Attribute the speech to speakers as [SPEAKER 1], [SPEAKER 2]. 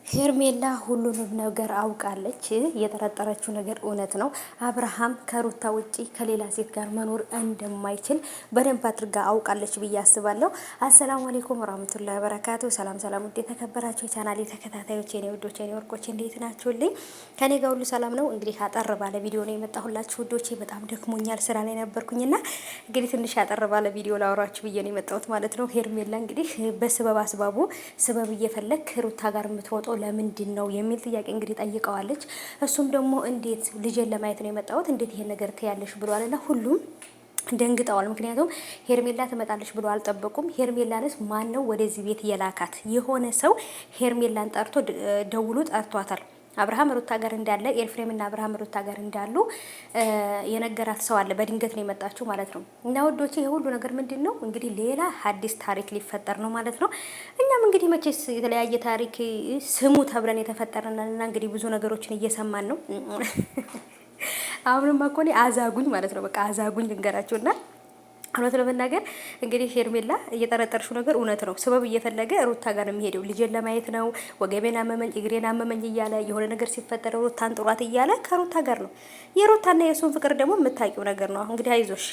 [SPEAKER 1] ሄርሜላ ሁሉንም ነገር አውቃለች። የጠረጠረችው ነገር እውነት ነው። አብርሃም ከሩታ ውጪ ከሌላ ሴት ጋር መኖር እንደማይችል በደንብ አድርጋ አውቃለች ብዬ አስባለሁ። አሰላሙ አለይኩም ወራህመቱላሂ ወበረካቱ። ሰላም ሰላም፣ ውድ የተከበራችሁ የቻናሌ ተከታታዮች፣ የኔ ውዶች፣ የኔ ወርቆች እንዴት ናችሁልኝ? ከኔ ጋር ሁሉ ሰላም ነው። እንግዲህ አጠር ባለ ቪዲዮ ነው የመጣሁላችሁ ውዶቼ። በጣም ደክሞኛል፣ ስራ ላይ ነበርኩኝና እንግዲህ ትንሽ አጠር ባለ ቪዲዮ ላወራችሁ ብዬ ነው የመጣሁት ማለት ነው። ሄርሜላ እንግዲህ በስበብ አስባቡ ስበብ እየፈለክ ሩታ ጋር የምትወጣው ለምንድን ነው የሚል ጥያቄ እንግዲህ ጠይቀዋለች። እሱም ደግሞ እንዴት ልጄን ለማየት ነው የመጣሁት እንዴት ይሄን ነገር ትያለሽ ብሏልና ሁሉም ደንግጠዋል። ምክንያቱም ሄርሜላ ትመጣለች ብሎ አልጠበቁም። ሄርሜላንስ ማን ነው ወደዚህ ቤት የላካት? የሆነ ሰው ሄርሜላን ጠርቶ ደውሎ ጠርቷታል። አብርሃም ሩታ ጋር እንዳለ ኤፍሬም እና አብርሃም ሩታ ጋር እንዳሉ የነገራት ሰው አለ። በድንገት ነው የመጣችው ማለት ነው። እና ወዶቼ ይሄ ሁሉ ነገር ምንድን ነው እንግዲህ ሌላ አዲስ ታሪክ ሊፈጠር ነው ማለት ነው። እኛም እንግዲህ መቼስ የተለያየ ታሪክ ስሙ ተብለን የተፈጠረና እንግዲህ ብዙ ነገሮችን እየሰማን ነው። አሁንም እኮ እኔ አዛጉኝ ማለት ነው። በቃ አዛጉኝ ልንገራችሁና እውነት ለመናገር እንግዲህ ሄርሜላ እየጠረጠርሽው ነገር እውነት ነው። ስበብ እየፈለገ ሩታ ጋር የሚሄደው ልጄን ለማየት ነው። ወገቤን አመመኝ፣ እግሬን አመመኝ እያለ የሆነ ነገር ሲፈጠር ሩታን ጥሯት እያለ ከሩታ ጋር ነው። የሩታና የእሱን ፍቅር ደግሞ የምታውቂው ነገር ነው። እንግዲህ አይዞሽ